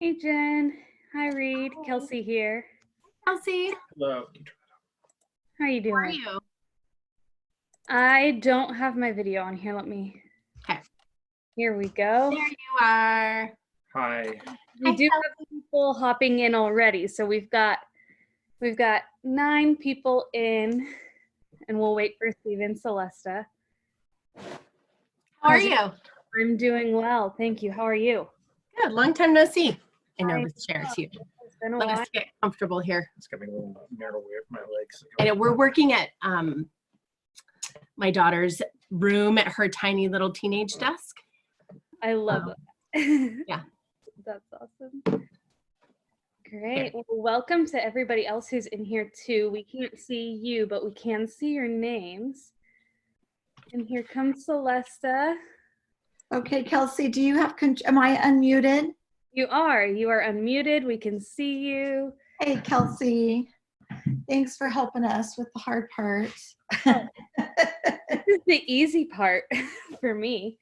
Hey Jen. Hi Reed. Hi. Kelsey here. Kelsey, Hello. How are you doing? how are you? I don't have my video on here. Okay. Here we go. There you are. Hi. We Hi, do have people hopping in already. So we've got 9 people in, and we'll wait for Steve and Celesta. How are you? I'm doing well. Thank you. How are you? Good. Long time no see. I know I this chair is huge. It's been a Let while. us get comfortable here. It's got me a little narrow way of my legs. And we're working at my daughter's room at her tiny little teenage desk. I love it. Yeah. That's awesome. Great. Well, welcome to everybody else who's in here too. We can't see you, but we can see your names. And here comes Celesta. Okay, Kelsey, do you have, am I unmuted? You are unmuted. We can see you. Hey, Kelsey, thanks for helping us with the hard part. This is the easy part for me.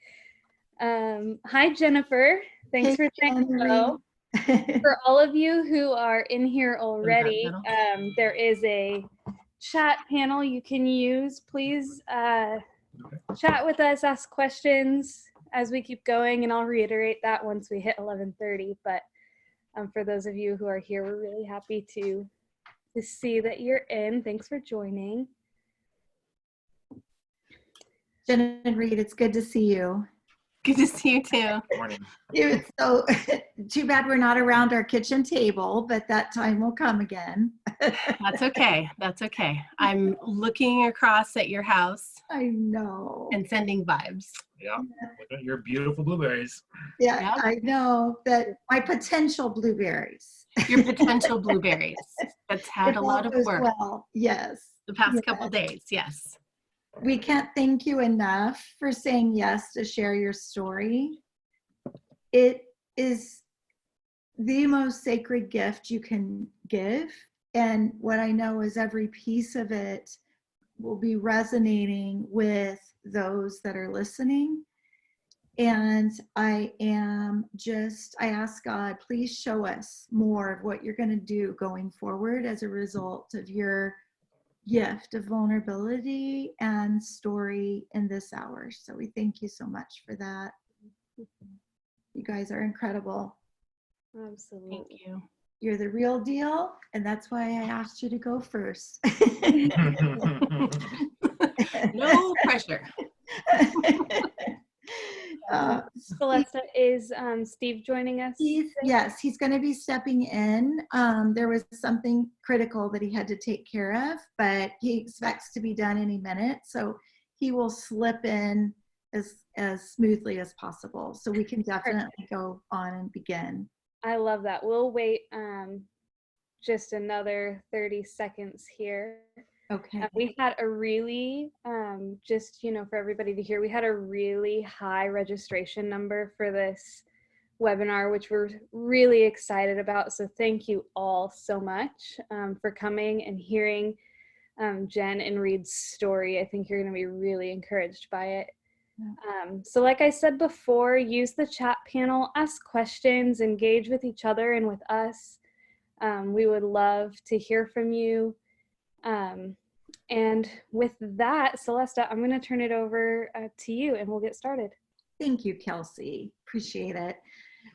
Hi, Jennifer. Thanks for saying hello. For all of you who are in here already, there is a chat panel you can use. Please chat with us, ask questions as we keep going, and I'll reiterate that once we hit 11:30. But for those of you who are here, we're really happy to see that you're in. Thanks for joining. Jen and Reed, it's good to see you. Good to see you too. Good morning. It's so too bad we're not around our kitchen table, but that time will come again. That's okay. That's okay. I'm looking across at your house I know. and sending vibes. Yeah. Look at your beautiful blueberries. Yeah, Yep. I know that my potential blueberries. Your potential blueberries. That's had If a all lot of goes work well, yes. the past Yes. couple days. Yes. We can't thank you enough for saying yes to share your story. It is the most sacred gift you can give. And what I know is every piece of it will be resonating with those that are listening. And I ask God, please show us more of what you're going to do going forward as a result of your gift of vulnerability and story in this hour. So we thank you so much for that. You guys are incredible. Absolutely. Thank you. You're the real deal, and that's why I asked you to go first. No pressure. Celesta, is Steve joining us? Yes, he's going to be stepping in. There was something critical that he had to take care of, but he expects to be done any minute. So he will slip in as smoothly as possible. So we can definitely go on and begin. I love that. We'll wait just another 30 seconds here. Okay. We had a really, just, for everybody to hear, we had a really high registration number for this webinar, which we're really excited about. So thank you all so much for coming and hearing Jen and Reed's story. I think you're going to be really encouraged by it. So like I said before, use the chat panel, ask questions, engage with each other and with us. We would love to hear from you. And with that, Celesta, I'm going to turn it over to you and we'll get started. Thank you, Kelsey. Appreciate it.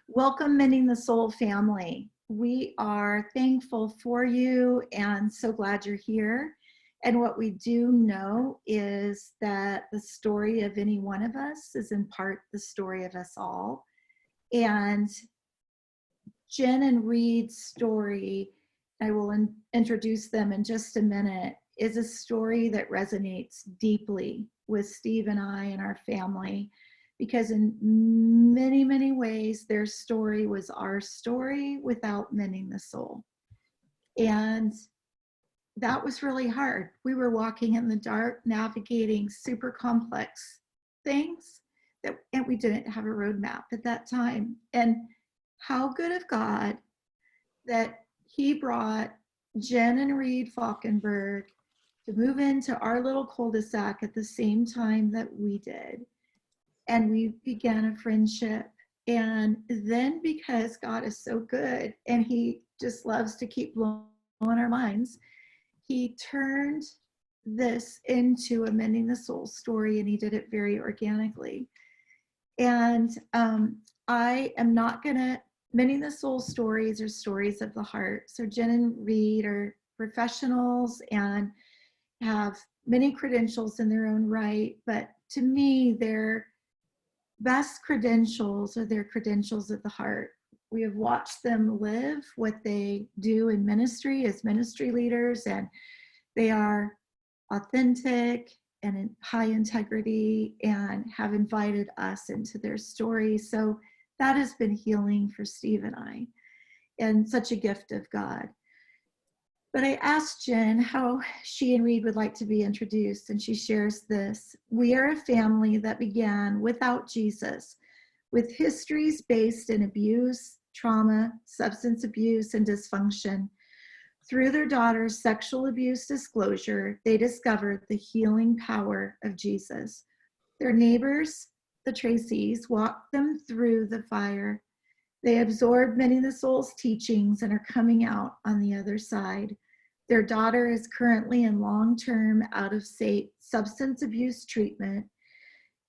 Welcome, Mending the Soul family. We are thankful for you and so glad you're here. And what we do know is that the story of any one of us is in part the story of us all. And Jen and Reed's story, I will introduce them in just a minute, is a story that resonates deeply with Steve and I and our family, because in many, many ways, their story was our story without mending the soul. And that was really hard. We were walking in the dark, navigating super complex things, and we didn't have a roadmap at that time. And how good of God that he brought Jen and Reed Falkenberg to move into our little cul-de-sac at the same time that we did. And we began a friendship And then because God is so good and he just loves to keep blowing our minds, he turned this into a Mending the Soul story, and he did it very organically. And I am not gonna, Mending the Soul stories are stories of the heart. So Jen and Reed are professionals and have many credentials in their own right, but to me, their best credentials are their credentials of the heart. We have watched them live what they do in ministry as ministry leaders, and they are authentic and in high integrity and have invited us into their story. So that has been healing for Steve and I, and such a gift of God. But I asked Jen how she and Reed would like to be introduced, and she shares this. We are a family that began without Jesus, with histories based in abuse, trauma, substance abuse, and dysfunction. Through their daughter's sexual abuse disclosure, they discovered the healing power of Jesus. Their neighbors, the Tracys, walked them through the fire. They absorbed Mending the Soul's teachings and are coming out on the other side. Their daughter is currently in long-term out-of-state substance abuse treatment.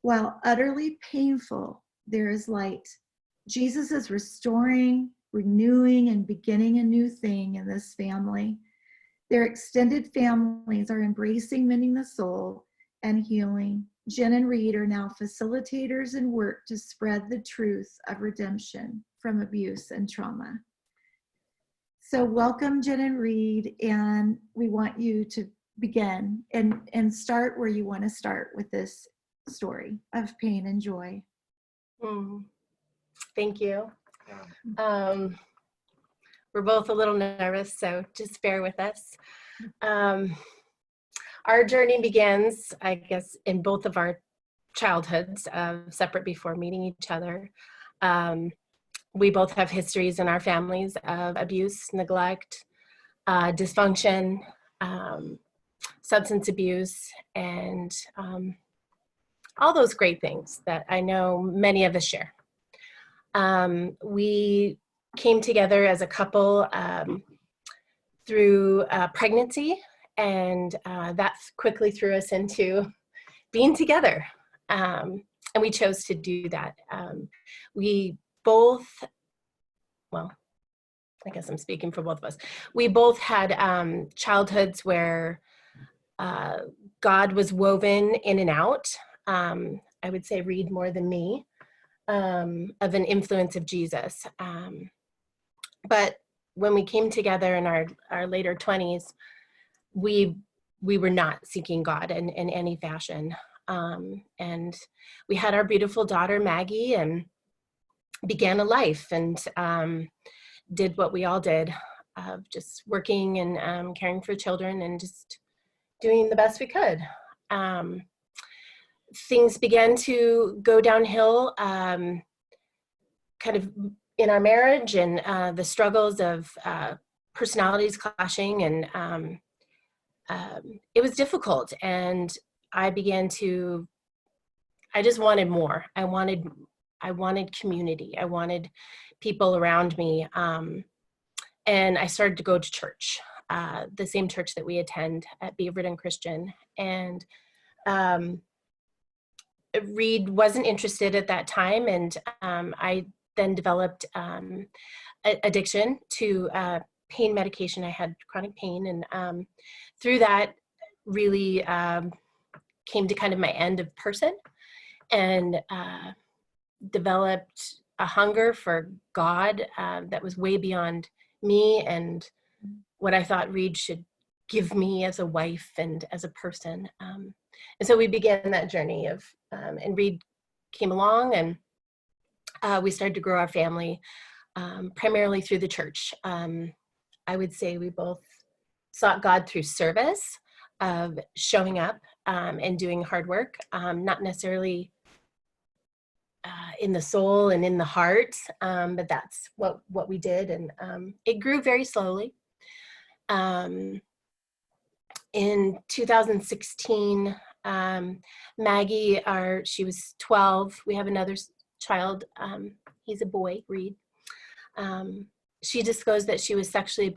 While utterly painful, there is light. Jesus is restoring, renewing, and beginning a new thing in this family. Their extended families are embracing Mending the Soul and healing. Jen and Reed are now facilitators and work to spread the truth of redemption from abuse and trauma. So welcome, Jen and Reed, and we want you to begin and start where you want to start with this story of pain and joy. Thank you. We're both a little nervous, so just bear with us. Our journey begins, I guess, in both of our childhoods, separate before meeting each other. We both have histories in our families of abuse, neglect, dysfunction, substance abuse, and all those great things that I know many of us share. We came together as a couple through pregnancy, and that quickly threw us into being together. And we chose to do that. We both, well, I guess I'm speaking for both of us. We both had childhoods where God was woven in and out. I would say Reed more than me, of an influence of Jesus. But when we came together in our later 20s, we were not seeking God in any fashion. And we had our beautiful daughter, Maggie, and began a life and did what we all did, of just working and caring for children and just doing the best we could. Things began to go downhill kind of in our marriage, and the struggles of personalities clashing, and it was difficult. And I just wanted more. I wanted community. I wanted people around me. And I started to go to church, the same church that we attend at Beaverton Christian. And Reed wasn't interested at that time. And I then developed addiction to pain medication. I had chronic pain. And through that, really came to kind of my end of person, and developed a hunger for God that was way beyond me and what I thought Reed should give me as a wife and as a person. And so we began that journey of, and Reed came along, and we started to grow our family primarily through the church. I would say we both sought God through service, of showing up and doing hard work, not necessarily in the soul and in the heart, but that's what we did. And it grew very slowly. In 2016, Maggie, she was 12. We have another child, he's a boy, Reed, she disclosed that she was sexually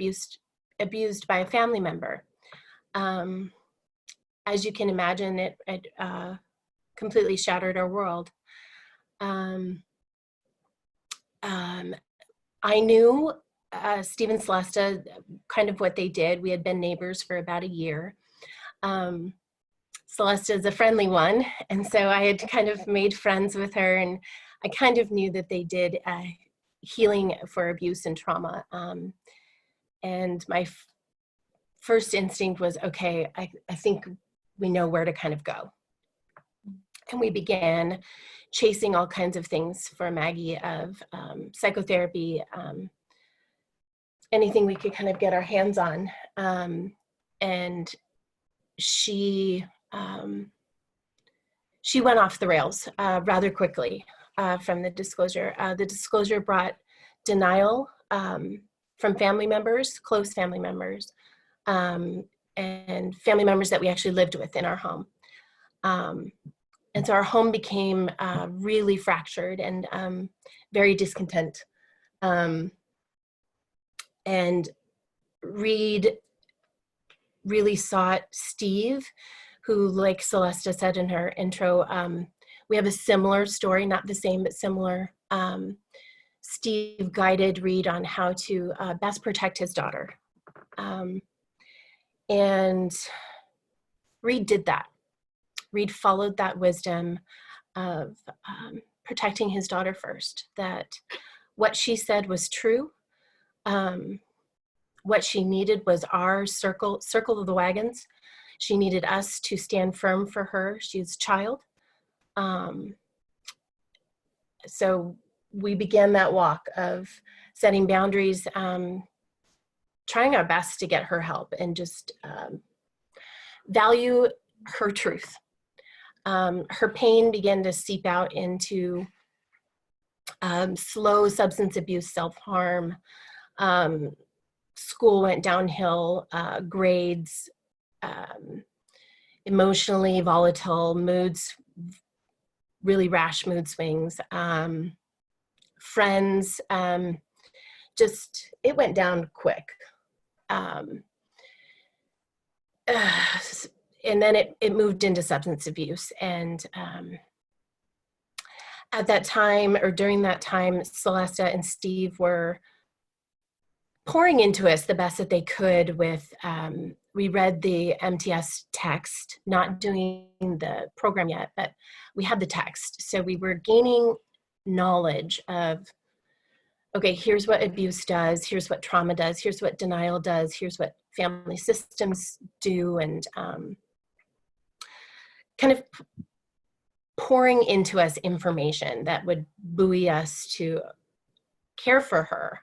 abused by a family member. As you can imagine, it completely shattered our world. I knew Steve and Celesta, kind of what they did. We had been neighbors for about a year. Celesta is a friendly one, and so I had kind of made friends with her, and I kind of knew that they did healing for abuse and trauma. And my first instinct was, okay, I think we know where to kind of go. And we began chasing all kinds of things for Maggie, of psychotherapy, anything we could kind of get our hands on. And she went off the rails rather quickly from the disclosure. The disclosure brought denial from family members, close family members, and family members that we actually lived with in our home. And so our home became really fractured and very discontent. And Reed really sought Steve, who, like Celesta said in her intro, we have a similar story, not the same, but similar. Steve guided Reed on how to best protect his daughter. And Reed did that. Reed followed that wisdom of protecting his daughter first, that what she said was true. What she needed was our circle of the wagons. She needed us to stand firm for her. She's a child. So we began that walk of setting boundaries, trying our best to get her help and just value her truth. Her pain began to seep out into slow substance abuse, self-harm. School went downhill, grades, emotionally volatile moods, really rash mood swings, friends, just, it went down quick. And then it moved into substance abuse. And at that time, or during that time, Celesta and Steve were pouring into us the best that they could with, we read the MTS text, not doing the program yet, but we had the text. So we were gaining knowledge of, okay, here's what abuse does, here's what trauma does, here's what denial does, here's what family systems do, and kind of pouring into us information that would buoy us to care for her.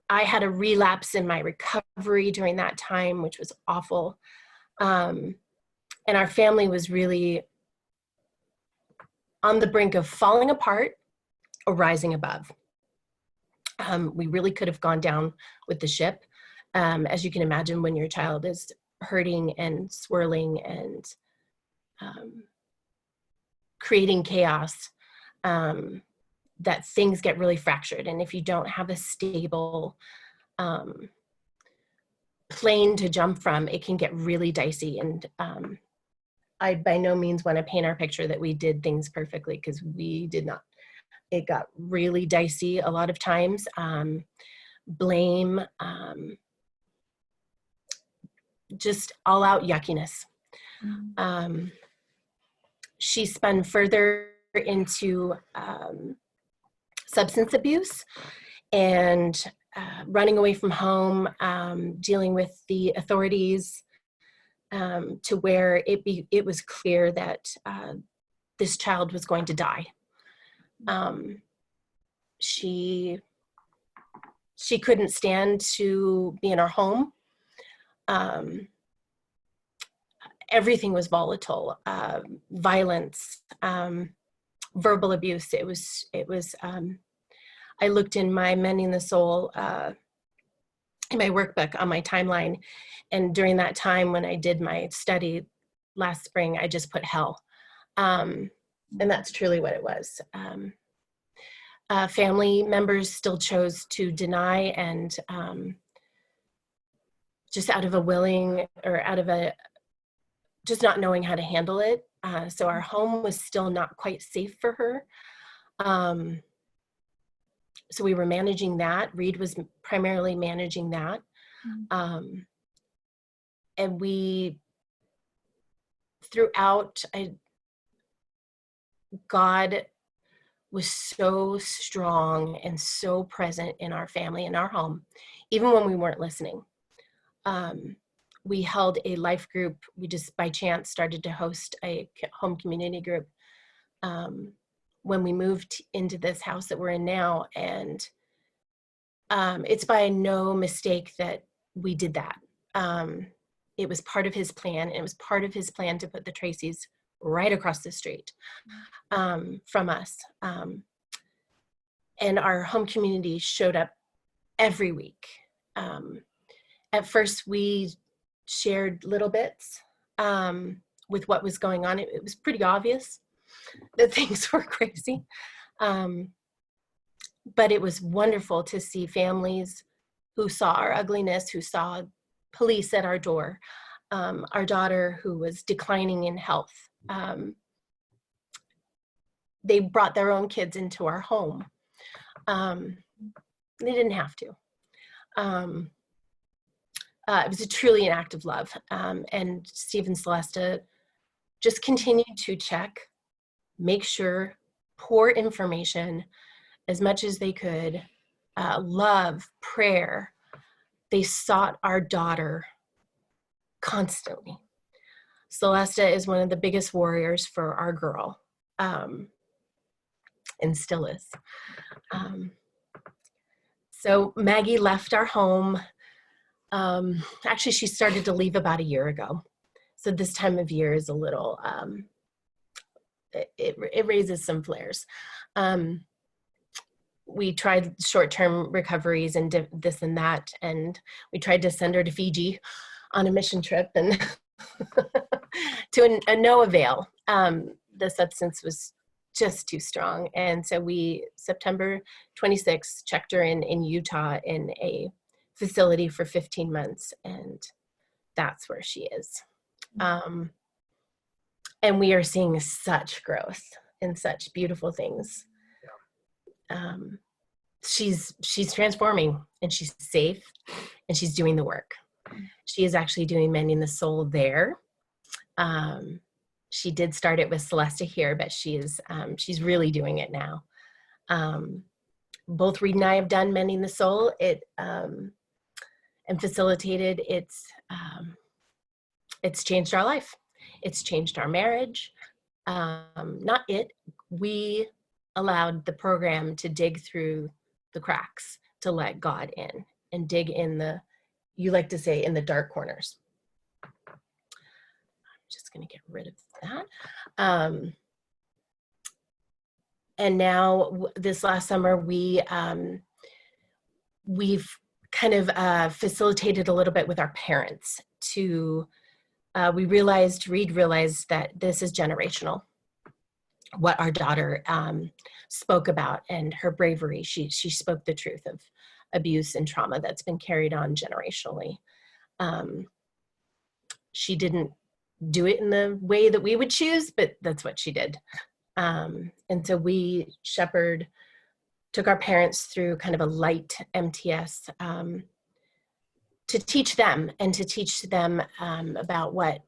I had a relapse in my recovery during that time, which was awful. And our family was really on the brink of falling apart or rising above. We really could have gone down with the ship. As you can imagine, when your child is hurting and swirling and creating chaos, that things get really fractured. And if you don't have a stable plane to jump from, it can get really dicey. And I by no means want to paint our picture that we did things perfectly, because we did not. It got really dicey a lot of times. Blame, just all out yuckiness. She spun further into substance abuse and running away from home, dealing with the authorities, to where it was clear that this child was going to die. She couldn't stand to be in our home. Everything was volatile, violence, verbal abuse. It was I looked in my Mending the Soul, in my workbook on my timeline, and during that time when I did my study last spring, I just put hell. And that's truly what it was. Family members still chose to deny, and just out of a willing, or out of a just not knowing how to handle it. So our home was still not quite safe for her. So we were managing that. Reed was primarily managing that. And we, throughout, God was so strong and so present in our family, in our home, even when we weren't listening. We held a life group. We just by chance started to host a home community group when we moved into this house that we're in now. And it's by no mistake that we did that. It was part of his plan. It was part of his plan to put the Tracys right across the street from us. And our home community showed up every week. At first, we shared little bits with what was going on. It was pretty obvious that things were crazy. But it was wonderful to see families who saw our ugliness, who saw police at our door, our daughter who was declining in health. They brought their own kids into our home. They didn't have to. It was truly an act of love. And Steve and Celesta just continued to check, make sure, pour information as much as they could, love, prayer. They sought our daughter constantly. Celesta is one of the biggest warriors for our girl, and still is. So Maggie left our home. Actually, she started to leave about a year ago. So this time of year is a little, it raises some flares. We tried short-term recoveries and this and that, and we tried to send her to Fiji on a mission trip, and to no avail. The substance was just too strong. And so we, September 26th, checked her in Utah in a facility for 15 months, and that's where she is. And we are seeing such growth and such beautiful things. She's transforming, and she's safe, and she's doing the work. She is actually doing Mending the Soul there. She did start it with Celesta here, but she's really doing it now. Both Reed and I have done Mending the Soul. And facilitated. It's changed our life. It's changed our marriage. We allowed the program to dig through the cracks, to let God in and dig in you like to say, in the dark corners. I'm just going to get rid of that. And now this last summer, we've kind of facilitated a little bit with our parents to, Reed realized that this is generational. What our daughter spoke about, and her bravery, she spoke the truth of abuse and trauma that's been carried on generationally. She didn't do it in the way that we would choose, but that's what she did. And so we took our parents through kind of a light MTS to teach them, and to teach them about what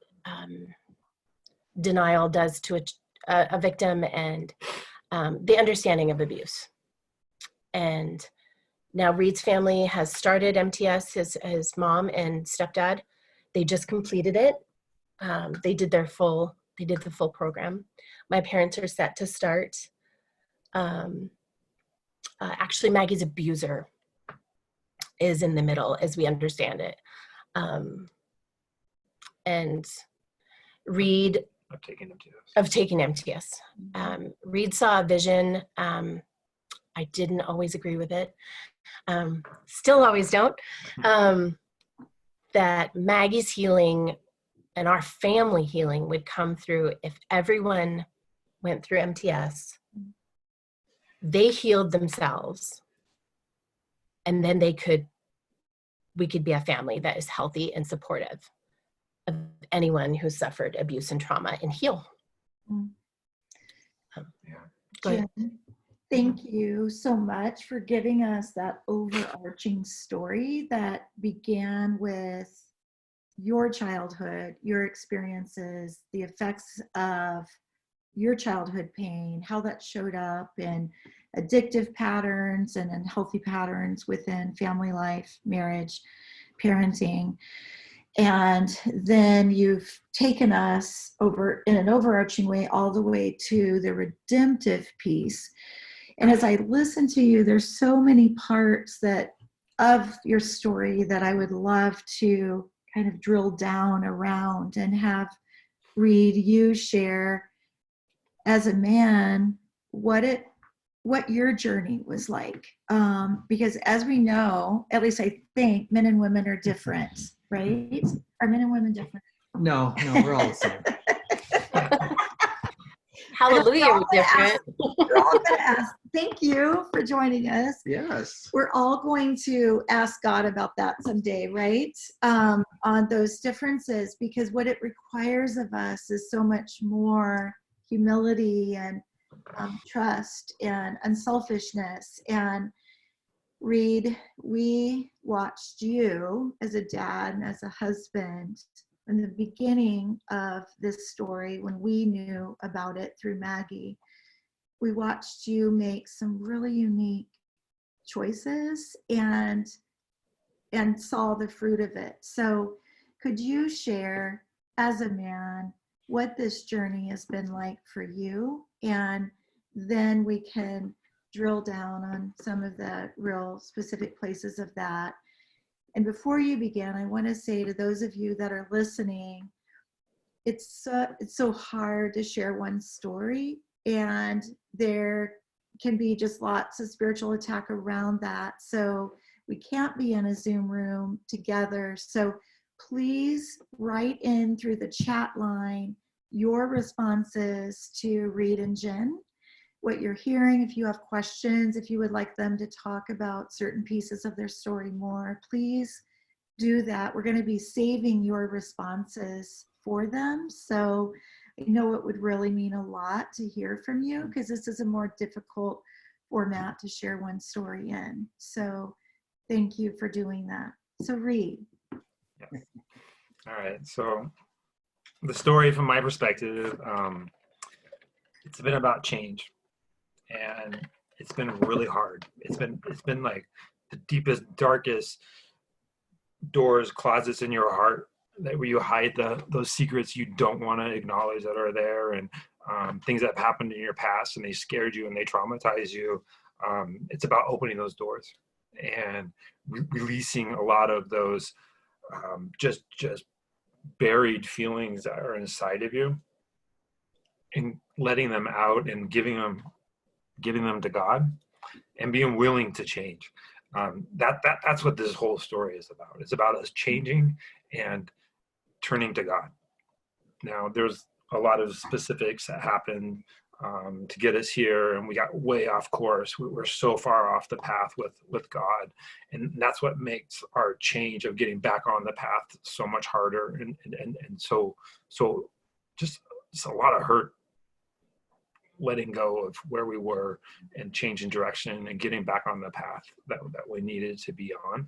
denial does to a victim, and the understanding of abuse. And now Reed's family has started MTS, his mom and stepdad. They just completed it. They did the full program. My parents are set to start. Actually, Maggie's abuser is in the middle, as we understand it. And Reed, of taking MTS. Reed saw a vision. I didn't always agree with it. Still always don't. That Maggie's healing and our family healing would come through if everyone went through MTS, they healed themselves, and then we could be a family that is healthy and supportive of anyone who suffered abuse and trauma and heal. Go ahead. Jen, thank you so much for giving us that overarching story that began with your childhood, your experiences, the effects of your childhood pain, how that showed up in addictive patterns and unhealthy patterns within family life, marriage, parenting. And then you've taken us over in an overarching way all the way to the redemptive piece. And as I listen to you, there's so many parts of your story that I would love to kind of drill down around and have Reed, you share as a man what your journey was like. Because as we know, at least I think, men and women are different, right? Are men and women different? No, we're all the same. Hallelujah, we're different. We're all going to ask. Thank you for joining us. Yes. We're all going to ask God about that someday, right? On those differences, because what it requires of us is so much more humility and trust and unselfishness. And Reed, we watched you as a dad and as a husband in the beginning of this story when we knew about it through Maggie. We watched you make some really unique choices and saw the fruit of it. So could you share as a man what this journey has been like for you? And then we can drill down on some of the real specific places of that. And before you begin, I want to say to those of you that are listening, it's so hard to share one story, and there can be just lots of spiritual attack around that. So we can't be in a Zoom room together. So please write in through the chat line your responses to Reed and Jen, what you're hearing. If you have questions, if you would like them to talk about certain pieces of their story more, please do that. We're going to be saving your responses for them. So I know it would really mean a lot to hear from you, because this is a more difficult format to share one story in. So thank you for doing that. So Reed. Yes. All right. So the story from my perspective, it's been about change, and it's been really hard. It's been like the deepest, darkest doors, closets in your heart where you hide those secrets you don't want to acknowledge that are there, and things that have happened in your past and they scared you and they traumatized you. It's about opening those doors and releasing a lot of those just buried feelings that are inside of you, and letting them out and giving them to God, and being willing to change. That's what this whole story is about. It's about us changing and turning to God. Now, there's a lot of specifics that happened to get us here, and we got way off course. We're so far off the path with God, and that's what makes our change of getting back on the path so much harder, and so just a lot of hurt, letting go of where we were and changing direction and getting back on the path that we needed to be on.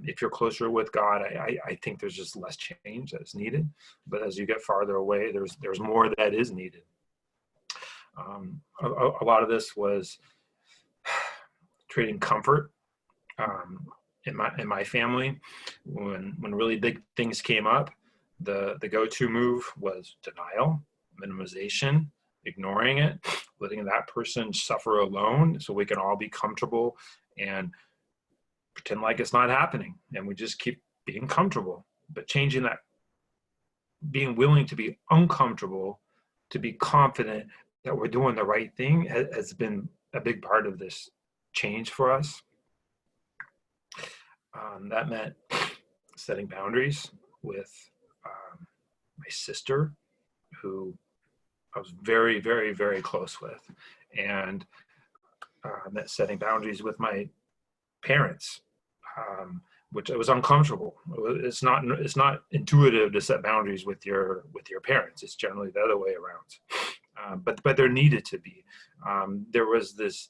If you're closer with God, I think there's just less change that's needed. But as you get farther away, there's more that is needed. A lot of this was trading comfort in my family. When really big things came up, the go-to move was denial, minimization, ignoring it, letting that person suffer alone so we can all be comfortable and pretend like it's not happening, and we just keep being comfortable. But changing that, being willing to be uncomfortable, to be confident that we're doing the right thing, has been a big part of this change for us. That meant setting boundaries with my sister, who very, very, very close with. And that setting boundaries with my parents, which it was uncomfortable. It's not intuitive to set boundaries with your parents. It's generally the other way around. But there needed to be. There was this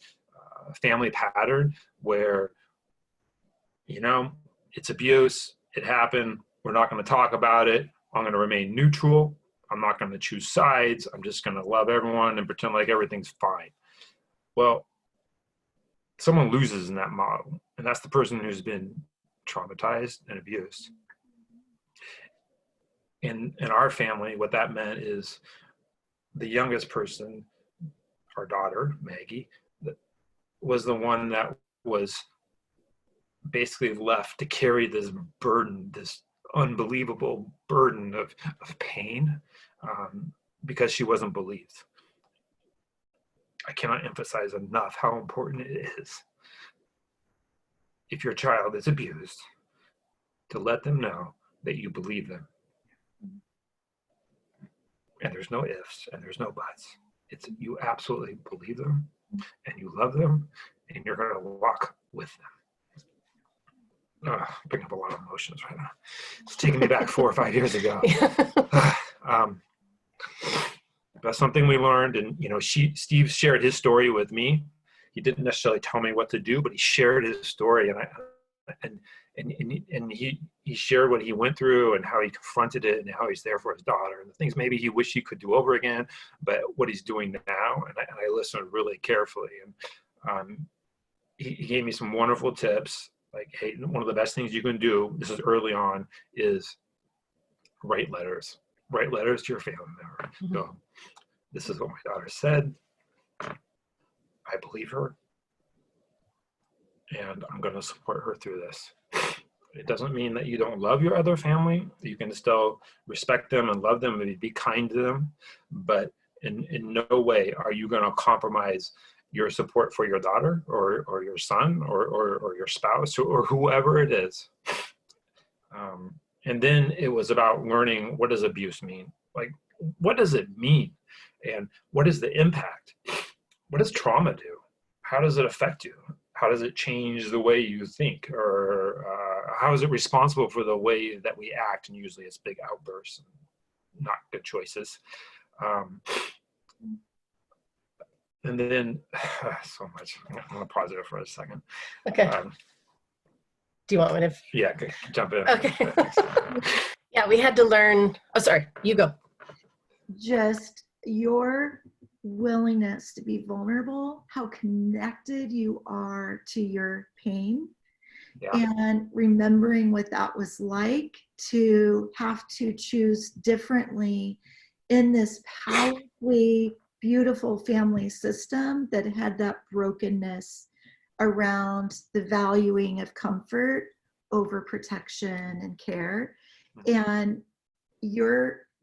family pattern where, it's abuse. It happened. We're not going to talk about it. I'm going to remain neutral. I'm not going to choose sides. I'm just going to love everyone and pretend like everything's fine. Well, someone loses in that model, and that's the person who's been traumatized and abused. In our family, what that meant is the youngest person, our daughter, Maggie, was the one that was basically left to carry this burden, this unbelievable burden of pain, because she wasn't believed. I cannot emphasize enough how important it is, if your child is abused, to let them know that you believe them. And there's no ifs and there's no buts. It's you absolutely believe them and you love them and you're going to walk with them. Picking up a lot of emotions right now. It's taking me back 4 or 5 years ago. That's something we learned, and Steve shared his story with me. He didn't necessarily tell me what to do, but he shared his story, and he shared what he went through and how he confronted it and how he's there for his daughter and the things maybe he wished he could do over again, but what he's doing now. And I listened really carefully, and he gave me some wonderful tips. Like, hey, one of the best things you can do, this is early on, is write letters. Write letters to your family member. Mm-hmm. Go, this is what my daughter said. I believe her. And I'm going to support her through this. It doesn't mean that you don't love your other family. You can still respect them and love them and be kind to them. But in no way are you going to compromise your support for your daughter or your son or your spouse or whoever it is. And then it was about learning, what does abuse mean? Like, what does it mean? And what is the impact? What does trauma do? How does it affect you? How does it change the way you think? Or how is it responsible for the way that we act? And usually it's big outbursts and not good choices. And then, so much. I'm going to pause it for a second. Okay. Do you want me to? Yeah, okay. Jump in. Okay. Yeah, we had to learn. Oh, sorry. You go. Just your willingness to be vulnerable, how connected you are to your pain, and remembering what that was like to have to choose differently in this powerfully beautiful family system that had that brokenness around the valuing of comfort over protection and care. And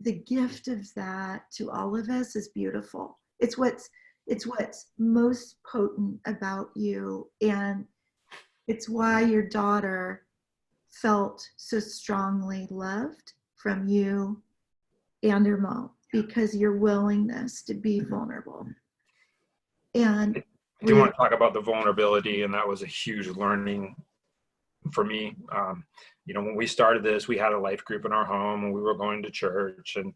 the gift of that to all of us is beautiful. It's what's most potent about you, and it's why your daughter felt so strongly loved from you and her mom, because your willingness to be vulnerable. And I do want to talk about the vulnerability, and that was a huge learning for me. When we started this, we had a life group in our home and we were going to church, and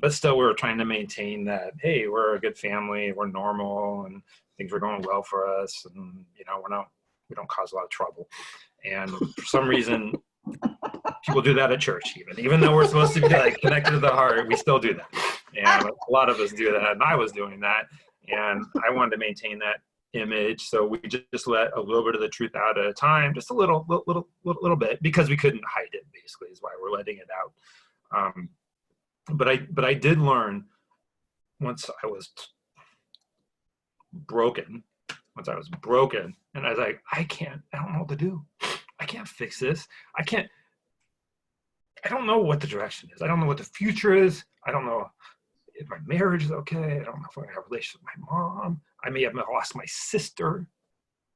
but still we were trying to maintain that, hey, we're a good family, we're normal, and things were going well for us, and we don't cause a lot of trouble. And for some reason, people do that at church, even though we're supposed to be like connected to the heart, we still do that. And a lot of us do that, and I was doing that, and I wanted to maintain that image, so we just let a little bit of the truth out at a time, just a little bit, because we couldn't hide it. Basically, is why we're letting it out. But I did learn once I was broken, and I was like, I don't know what to do. I can't fix this. I don't know what the direction is. I don't know what the future is. I don't know if my marriage is okay. I don't know if I'm going to have a relationship with my mom. I may have lost my sister,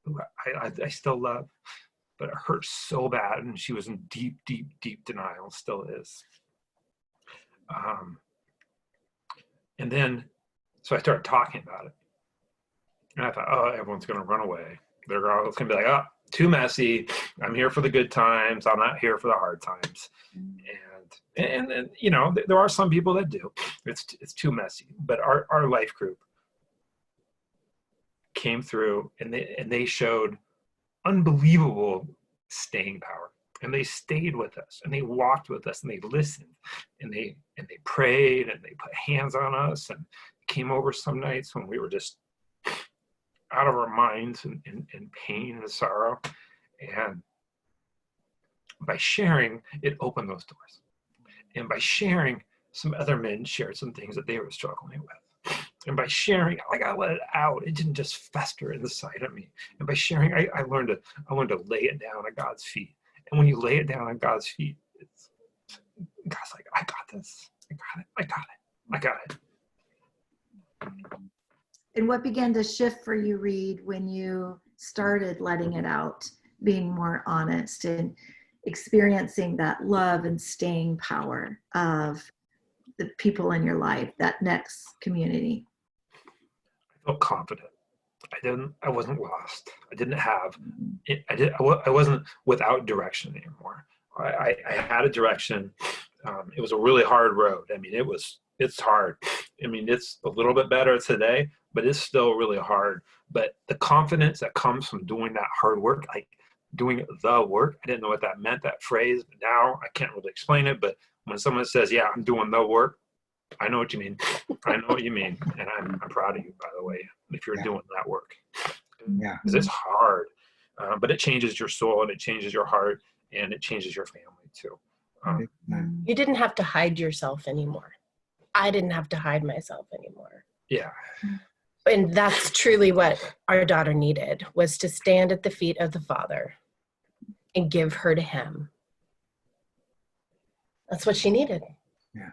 who I still love, but it hurt so bad, and she was in deep, deep, deep denial, still is. And then, so I started talking about it. And I thought, oh, everyone's going to run away. They're all going to be like, oh, too messy. I'm here for the good times. I'm not here for the hard times. And you know, there are some people that do. It's too messy. But our life group came through, and they showed unbelievable staying power. And they stayed with us, and they walked with us, and they listened, and they prayed, and they put hands on us, and came over some nights when we were just out of our minds and pain and sorrow. And by sharing, it opened those doors. And by sharing, some other men shared some things that they were struggling with. And by sharing, like, I let it out. It didn't just fester inside of me. And by sharing, I learned to lay it down at God's feet. And when you lay it down at God's feet, God's like, I got this. I got it. And what began to shift for you, Reed, when you started letting it out, being more honest and experiencing that love and staying power of the people in your life, that next community? I felt confident. I wasn't lost. I didn't have it. I wasn't without direction anymore. I had a direction. It was a really hard road. I mean, it's hard. I mean, it's a little bit better today, but it's still really hard. But the confidence that comes from doing that hard work, like doing the work, I didn't know what that meant, that phrase. But now I can't really explain it. But when someone says, yeah, I'm doing the work, I know what you mean. I know what you mean. And I'm proud of you, by the way, if you're doing that work. Yeah. Because it's hard, but it changes your soul, and it changes your heart, and it changes your family too. You didn't have to hide yourself anymore. I didn't have to hide myself anymore. Yeah. And that's truly what our daughter needed, was to stand at the feet of the Father and give her to him. That's what she needed. Yeah.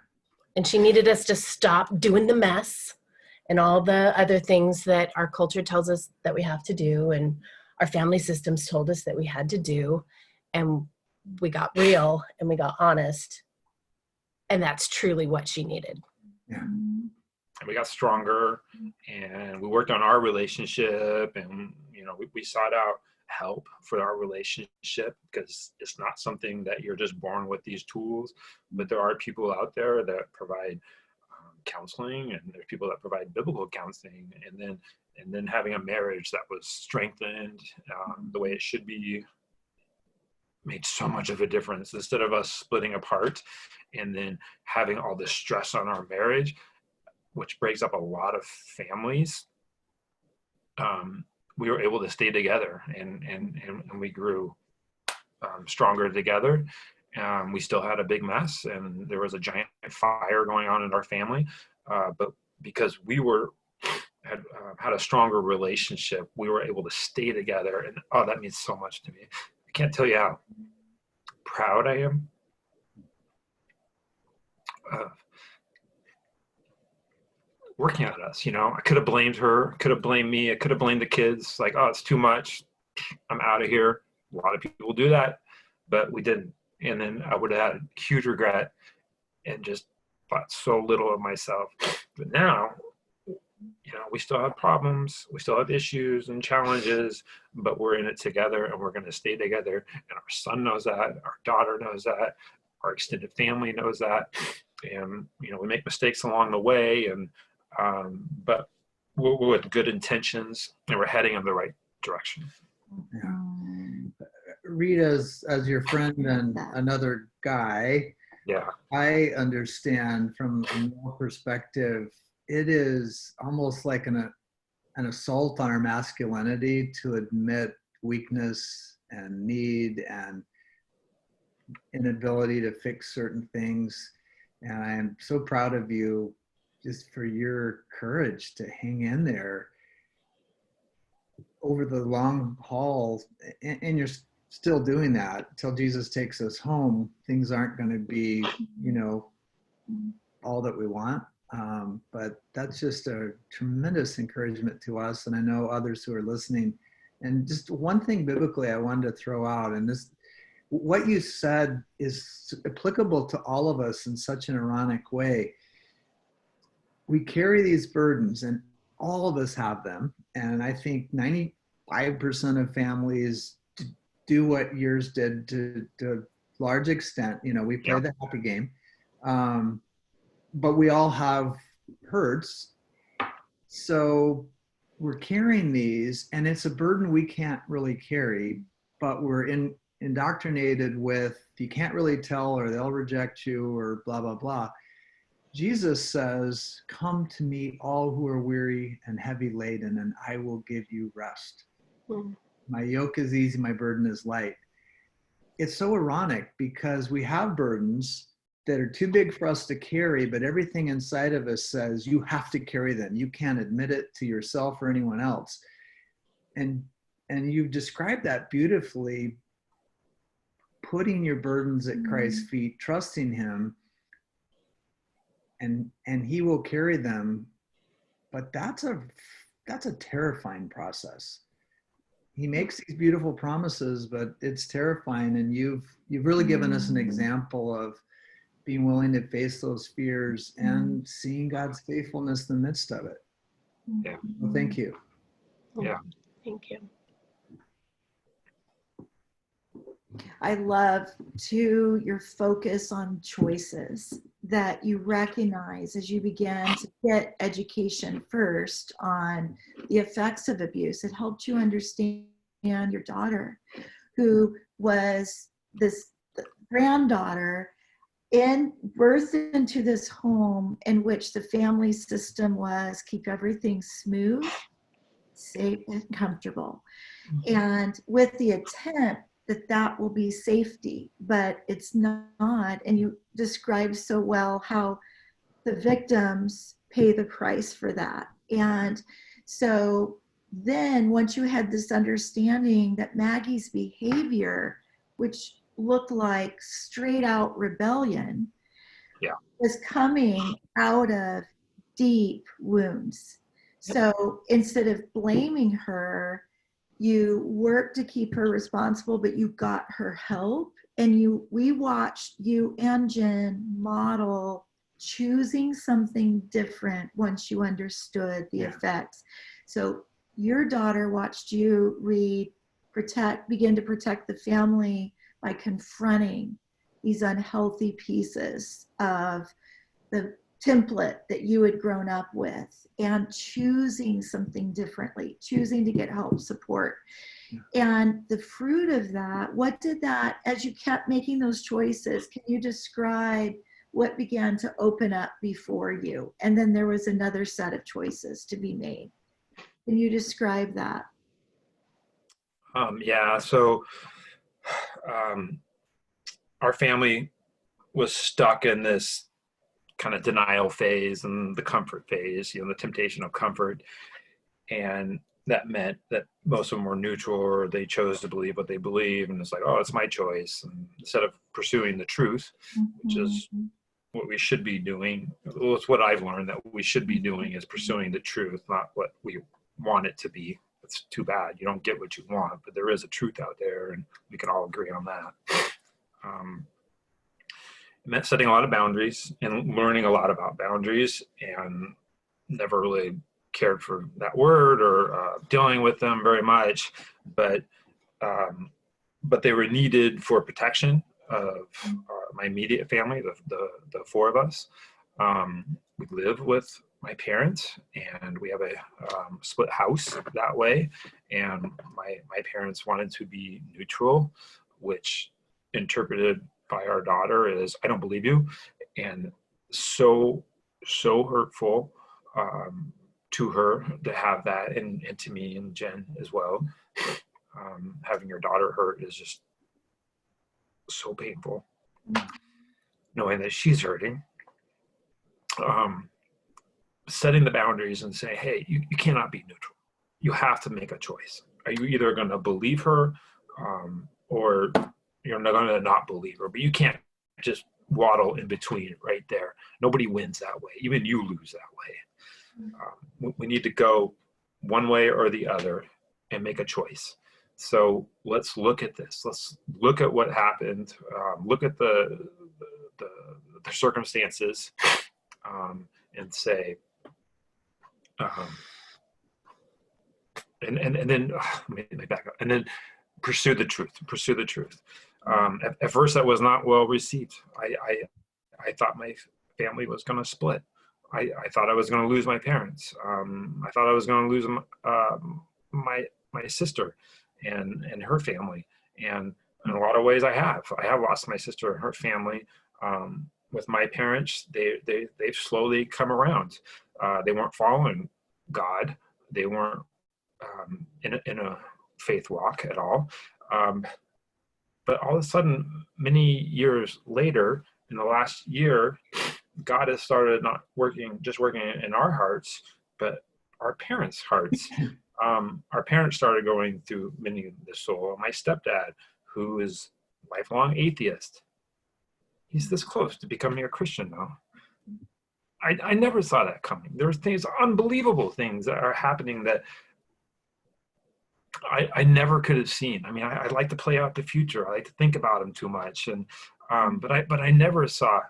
And she needed us to stop doing the mess and all the other things that our culture tells us that we have to do, and our family systems told us that we had to do. And we got real and we got honest. And that's truly what she needed. Yeah. And we got stronger, and we worked on our relationship, and, you know, we sought out help for our relationship, because it's not something that you're just born with these tools, but there are people out there that provide counseling, and there's people that provide biblical counseling, and then having a marriage that was strengthened the way it should be made so much of a difference. Instead of us splitting apart and then having all this stress on our marriage, which breaks up a lot of families, we were able to stay together, and we grew stronger together. We still had a big mess, and there was a giant fire going on in our family, but because we had a stronger relationship, we were able to stay together. And oh, that means so much to me. I can't tell you how proud I am of working on us. You know, I could have blamed her, could have blamed me, I could have blamed the kids, like, oh, it's too much, I'm out of here. A lot of people do that, but we didn't. And then I would have had huge regret and just thought so little of myself. But now, you know, we still have problems, we still have issues and challenges, but we're in it together, and we're going to stay together. And our son knows that, our daughter knows that, our extended family knows that. And, you know, we make mistakes along the way, and but we're with good intentions, and we're heading in the right direction. Yeah. Reed, as your friend and another guy, Yeah. I understand from a male perspective, it is almost like an assault on our masculinity to admit weakness and need and inability to fix certain things. And I am so proud of you just for your courage to hang in there over the long haul. And you're still doing that till Jesus takes us home. Things aren't going to be, you know, all that we want. But that's just a tremendous encouragement to us. And I know others who are listening. And just one thing biblically I wanted to throw out, and this, what you said is applicable to all of us in such an ironic way. we carry these burdens, and all of us have them. And I think 95% of families do what yours did to a large extent. You know, we play the happy game, but we all have hurts. So we're carrying these, and it's a burden we can't really carry, but we're indoctrinated with, you can't really tell, or they'll reject you, or blah, blah, blah. Jesus says, come to me, all who are weary and heavy laden, and I will give you rest. My yoke is easy, my burden is light. It's so ironic because we have burdens that are too big for us to carry, but everything inside of us says you have to carry them. You can't admit it to yourself or anyone else. And you've described that beautifully, putting your burdens at Christ's feet, trusting him, and he will carry them. But that's a terrifying process. He makes these beautiful promises, but it's terrifying. And you've really given us an example of being willing to face those fears and seeing God's faithfulness in the midst of it. Yeah. Well, thank you. Yeah. Thank you. I love too your focus on choices that you recognize as you began to get education first on the effects of abuse. It helped you understand your daughter, who was this granddaughter birthed into this home in which the family system was keep everything smooth, safe, and comfortable. And with the attempt that will be safety, but it's not. And you described so well how the victims pay the price for that. And so then once you had this understanding that Maggie's behavior, which looked like straight out rebellion, was coming out of deep wounds. So instead of blaming her, you worked to keep her responsible, but you got her help. And we watched you and Jen model choosing something different once you understood the effects. So your daughter watched you, Reed, begin to protect the family by confronting these unhealthy pieces of the template that you had grown up with and choosing something differently, choosing to get help, support. And the fruit of that, what did that, as you kept making those choices, can you describe what began to open up before you? And then there was another set of choices to be made. Can you describe that? So our family was stuck in this kind of denial phase and the comfort phase, the temptation of comfort. And that meant that most of them were neutral, or they chose to believe what they believe. And it's like, oh, it's my choice. And instead of pursuing the truth, which is what we should be doing. Well, it's what I've learned that we should be doing is pursuing the truth, not what we want it to be. It's too bad. You don't get what you want, but there is a truth out there, and we can all agree on that. It meant setting a lot of boundaries and learning a lot about boundaries, and never really cared for that word or dealing with them very much, but they were needed for protection of my immediate family, the four of us. We live with my parents, and we have a split house that way. And my parents wanted to be neutral, which interpreted by our daughter is, I don't believe you. And so hurtful to her to have that, and to me and Jen as well. Having your daughter hurt is just so painful. Knowing that she's hurting. Setting the boundaries and saying, hey, you cannot be neutral. You have to make a choice. Are you either going to believe her or you're going to not believe her? But you can't just waddle in between right there. Nobody wins that way. Even you lose that way. We need to go one way or the other and make a choice. So let's look at this. Let's look at what happened. Look at the circumstances and say, and then let me back up. And then pursue the truth. Pursue the truth. At first, that was not well received. I thought my family was going to split. I thought I was going to lose my parents. I thought I was going to lose my sister and her family. And in a lot of ways, I have lost my sister and her family. With my parents, they've slowly come around. They weren't following God. They weren't in a faith walk at all. But all of a sudden, many years later, in the last year, God has started not just working in our hearts, but our parents' hearts. Our parents started going through mending the soul. My stepdad, who is lifelong atheist, he's this close to becoming a Christian now. I never saw that coming. There's things, unbelievable things that are happening that I never could have seen. I mean, I like to play out the future. I like to think about them too much, and but I never saw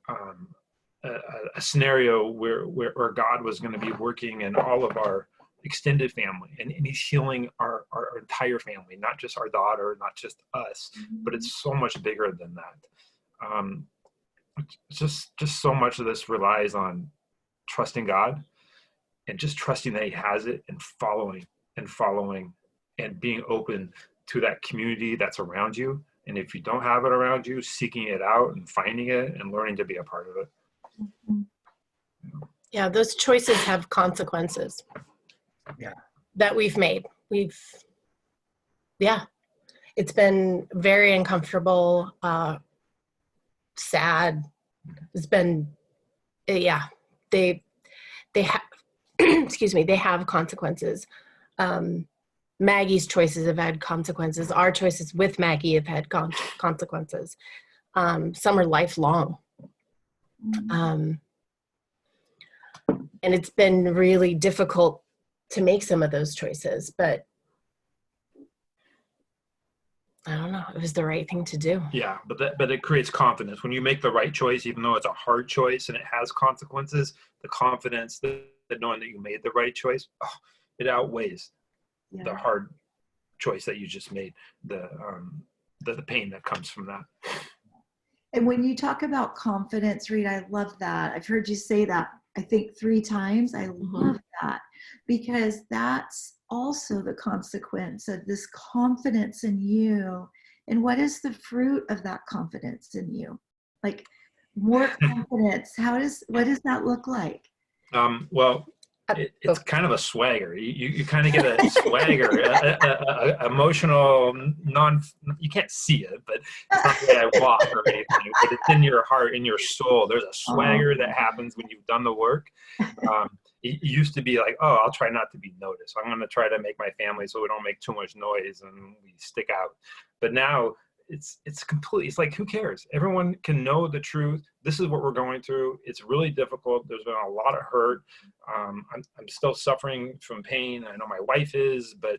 a scenario where God was going to be working in all of our extended family, and he's healing our entire family, not just our daughter, not just us, but it's so much bigger than that. Just so much of this relies on trusting God and just trusting that he has it, and following and being open to that community that's around you. And if you don't have it around you, seeking it out and finding it and learning to be a part of it. Yeah, those choices have consequences. Yeah. That we've made. It's been very uncomfortable, sad. It's been, they have, excuse me, they have consequences. Maggie's choices have had consequences. Our choices with Maggie have had consequences. Some are lifelong. And it's been really difficult to make some of those choices, but I don't know, it was the right thing to do. Yeah, but it creates confidence. When you make the right choice, even though it's a hard choice and it has consequences, the confidence that knowing that you made the right choice, it outweighs the hard choice that you just made, the pain that comes from that. And when you talk about confidence, Reed, I love that. I've heard you say that, I think 3 times. I love that, because that's also the consequence of this confidence in you. And what is the fruit of that confidence in you? Like, more confidence. What does that look like? Well, it's kind of a swagger. You kind of get a swagger, a emotional, you can't see it, but it's not the way I walk or anything, but it's in your heart, in your soul. There's a swagger that happens when you've done the work. It used to be like, I'll try not to be noticed. I'm going to try to make my family so we don't make too much noise and we stick out. But now it's completely, it's like, who cares? Everyone can know the truth. This is what we're going through. It's really difficult. There's been a lot of hurt. I'm still suffering from pain. I know my wife is, but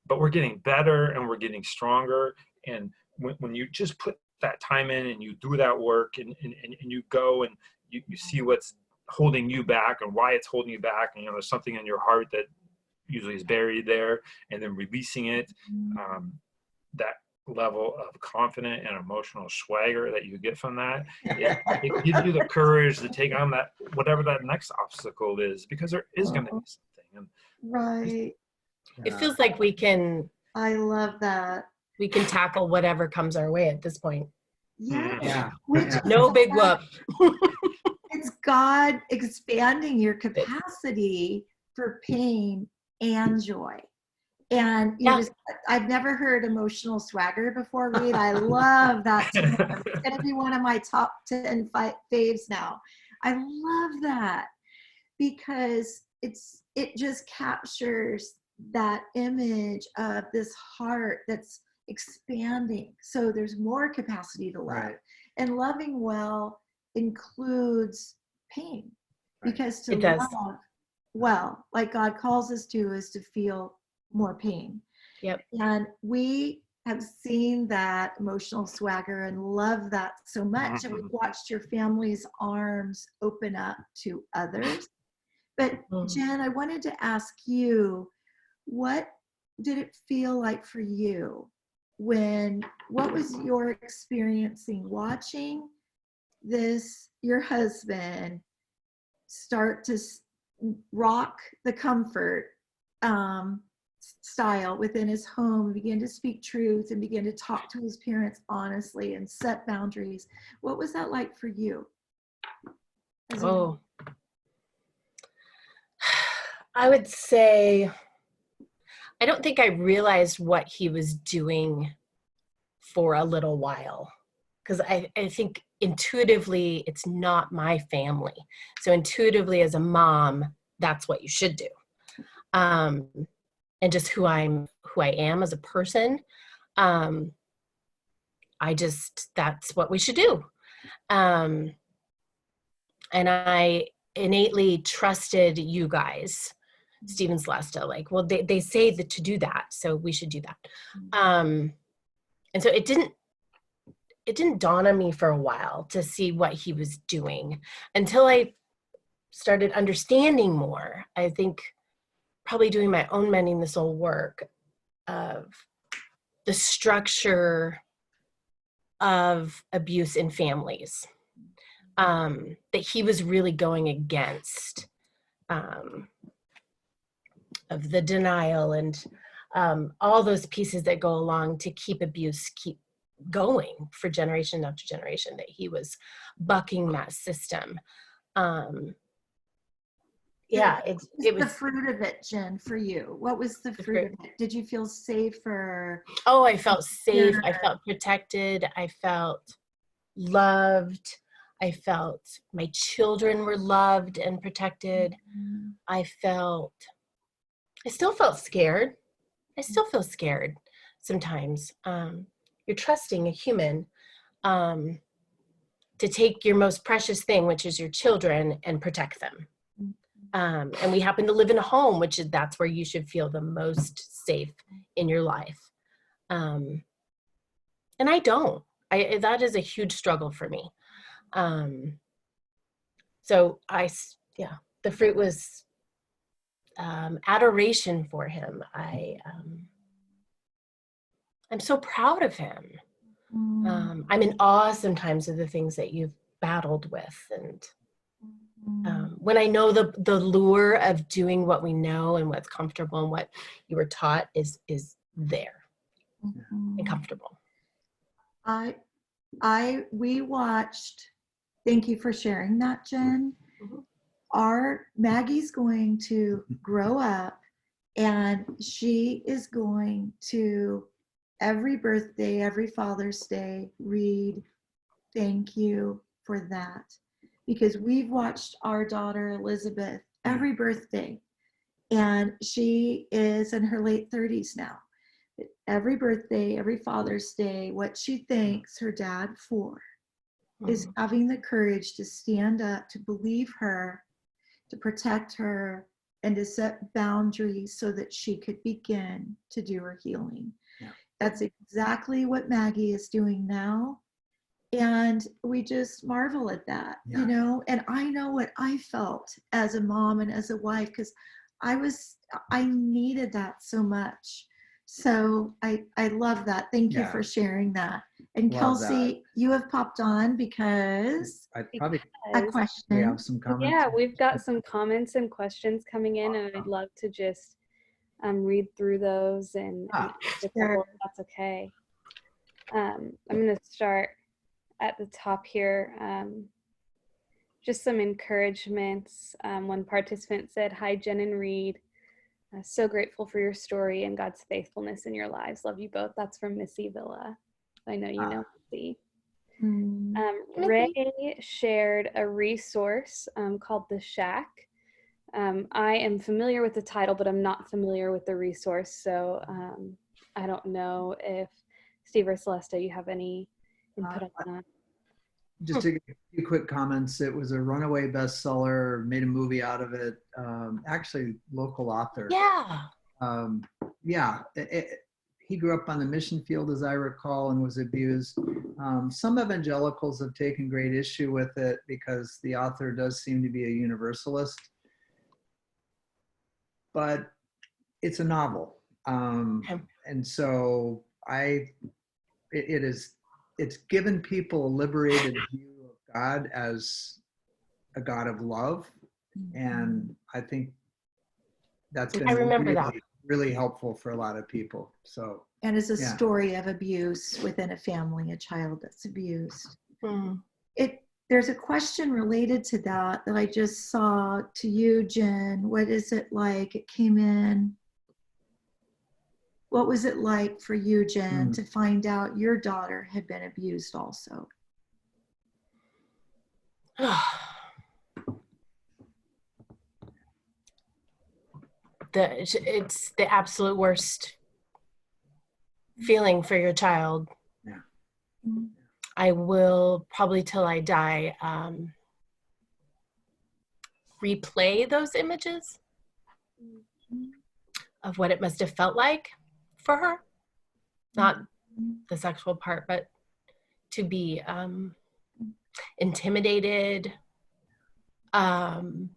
we're getting better and we're getting stronger. And when you just put that time in and you do that work and you go and you see what's holding you back and why it's holding you back, and there's something in your heart that usually is buried there, and then releasing it, that level of confident and emotional swagger that you get from that, it gives you the courage to take on that, whatever that next obstacle is, because there is going to be something. Right. It feels like we can. I love that. We can tackle whatever comes our way at this point. Yeah. No big whoop. It's God expanding your capacity for pain and joy. And I've never heard emotional swagger before, Reed. I love that. It's going to be one of my top 10 faves now. I love that, because it just captures that image of this heart that's expanding. So there's more capacity to love. Right. And loving well includes pain, because to love well, like God calls us to, is to feel more pain. Yep. And we have seen that emotional swagger and love that so much. And we've watched your family's arms open up to others, But Jen, I wanted to ask you, what did it feel like for you what was your experiencing watching your husband start to rock the comfort style within his home, begin to speak truth and begin to talk to his parents honestly and set boundaries? What was that like for you? I would say, I don't think I realized what he was doing for a little while, because I think intuitively it's not my family. So intuitively as a mom, that's what you should do. And just who I am as a person, that's what we should do. And I innately trusted you guys, Steve and Celesta, like, well, they say that to do that, so we should do that. And so it didn't dawn on me for a while to see what he was doing until I started understanding more. I think probably doing my own mending the soul work of the structure of abuse in families, that he was really going against, of the denial and all those pieces that go along to keep abuse keep going for generation after generation, that he was bucking that system. Yeah, it was the fruit of it, Jen, for you. What was the fruit of it? Did you feel safe or? Oh, I felt safe. I felt protected. I felt loved. I felt my children were loved and protected. I still felt scared. I still feel scared sometimes. You're trusting a human to take your most precious thing, which is your children, and protect them. And we happen to live in a home, that's where you should feel the most safe in your life. And I don't. That is a huge struggle for me. So the fruit was adoration for him. I'm so proud of him. I'm in awe sometimes of the things that you've battled with, and when I know the lure of doing what we know and what's comfortable and what you were taught is there and comfortable. We watched, thank you for sharing that, Jen. Our Maggie's going to grow up, and she is going to every birthday, every Father's Day, read thank you for that. Because we've watched our daughter Elizabeth every birthday, and she is in her late 30s now. Every birthday, every Father's Day, what she thanks her dad for is having the courage to stand up, to believe her, to protect her, and to set boundaries so that she could begin to do her healing. Yeah. That's exactly what Maggie is doing now. And we just marvel at that, you know, and I know what I felt as a mom and as a wife, because I needed that so much. So I love that. Thank you for sharing that. And love Kelsey, that. You have popped on because I probably a question. We have some comments. Yeah, we've got some comments and questions coming in, and I'd love to just read through those and sure. That's okay. I'm going to start at the top here. Just some encouragements. One participant said, "Hi, Jen and Reed. So grateful for your story and God's faithfulness in your lives. Love you both." That's from Missy Villa. I know you know Missy. Ray shared a resource called The Shack. I am familiar with the title, but I'm not familiar with the resource. So I don't know if Steve or Celesta, you have any input on that. Just a few quick comments. It was a runaway bestseller, made a movie out of it. Actually, local author. Yeah. He grew up on the mission field, as I recall, and was abused. Some evangelicals have taken great issue with it because the author does seem to be a universalist. but it's a novel. And so it's given people a liberated view of God as a God of love. And I think that's been really helpful for a lot of people. So, and as a story of abuse within a family, a child that's abused. There's a question related to that I just saw to you, Jen. What is it like? It came in. What was it like for you, Jen, to find out your daughter had been abused also? It's the absolute worst feeling for your child. Yeah. I will probably till I die replay those images of what it must have felt like for her. Not the sexual part, but to be intimidated, to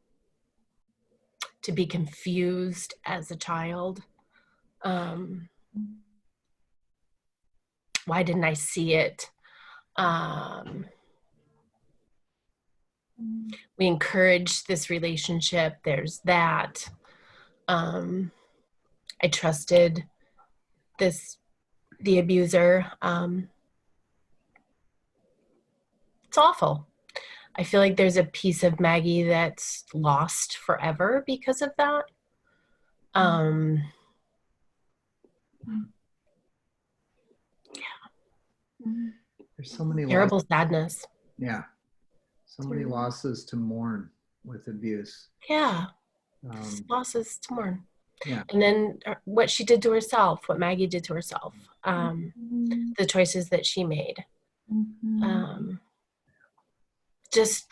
be confused as a child. Why didn't I see it? We encouraged this relationship. There's that. I trusted the abuser. It's awful. I feel like there's a piece of Maggie that's lost forever because of that. There's so many terrible sadness. Yeah. So many losses to mourn with abuse. Yeah. Losses to mourn. Yeah. And then what she did to herself, what Maggie did to herself, the choices that she made. Just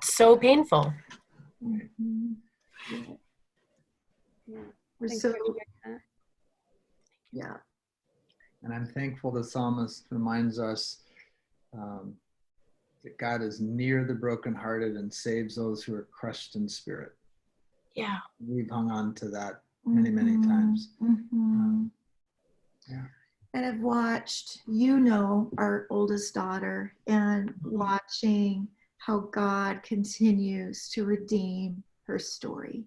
so painful. Yeah. And I'm thankful the psalmist reminds us that God is near the brokenhearted and saves those who are crushed in spirit. Yeah. We've hung on to that many, many times. Yeah. And I've watched, our oldest daughter, and watching how God continues to redeem her story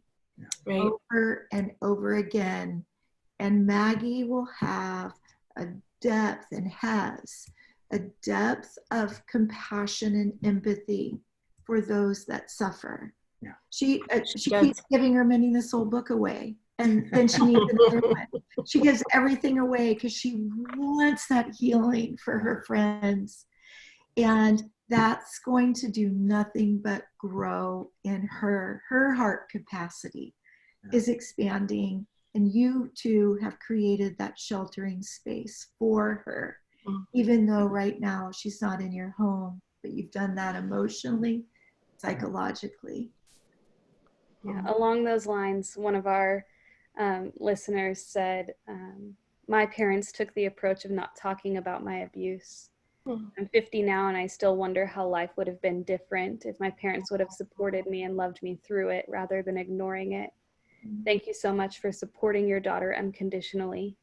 over and over again. And Maggie will have a depth and has a depth of compassion and empathy for those that suffer. Yeah. She keeps giving her Mending the Soul book away, and then she needs another one. She gives everything away because she wants that healing for her friends, and that's going to do nothing but grow in her. Her heart capacity is expanding, and you two have created that sheltering space for her, even though right now she's not in your home, but you've done that emotionally, psychologically. Yeah, along those lines, one of our listeners said, my parents took the approach of not talking about my abuse. I'm 50 now, and I still wonder how life would have been different if my parents would have supported me and loved me through it rather than ignoring it. Thank you so much for supporting your daughter unconditionally.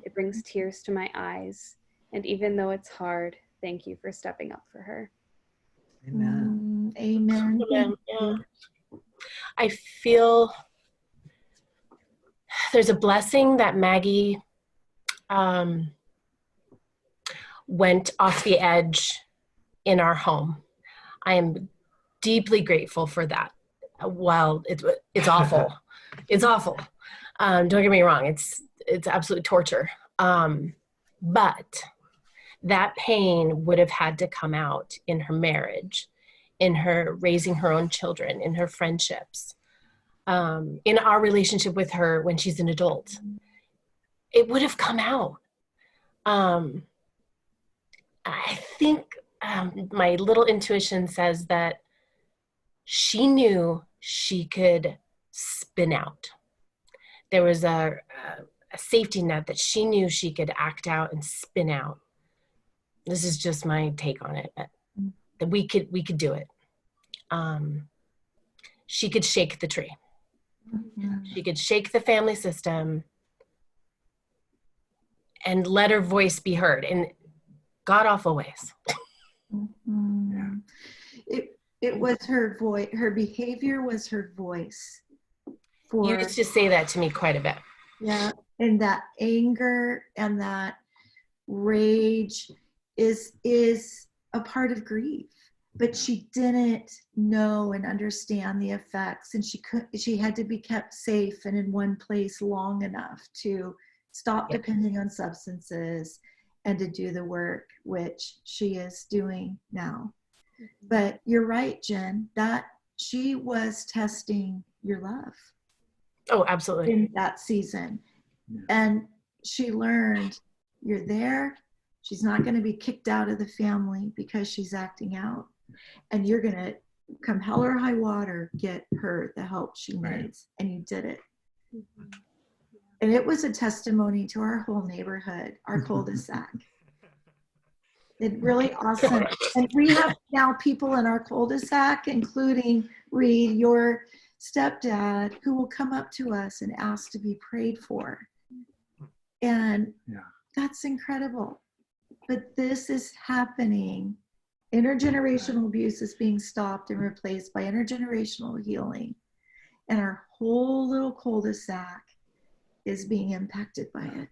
It brings tears to my eyes. And even though it's hard, thank you for stepping up for her. Amen. Amen. Yeah. I feel there's a blessing that Maggie went off the edge in our home. I am deeply grateful for that. While it's awful, it's awful. Don't get me wrong; it's absolute torture. But that pain would have had to come out in her marriage, in her raising her own children, in her friendships, in our relationship with her when she's an adult. It would have come out. I think my little intuition says that she knew she could spin out. There was a safety net that she knew she could act out and spin out. This is just my take on it. That we could do it. She could shake the tree. She could shake the family system and let her voice be heard in god-awful ways. It was her voice. Her behavior was her voice. You used to say that to me quite a bit. Yeah, and that anger and that rage is a part of grief. But she didn't know and understand the effects, and she had to be kept safe and in one place long enough to stop depending on substances and to do the work which she is doing now. But you're right, Jen, that she was testing your love. Oh, absolutely. In that season. And she learned, you're there, she's not going to be kicked out of the family because she's acting out. And you're going to, come hell or high water, get her the help she needs. And you did it. And it was a testimony to our whole neighborhood, our cul-de-sac. It's really awesome. And we have now people in our cul-de-sac, including Reed, your stepdad, who will come up to us and ask to be prayed for. And that's incredible. But this is happening. Intergenerational abuse is being stopped and replaced by intergenerational healing. And our whole little cul-de-sac is being impacted by it.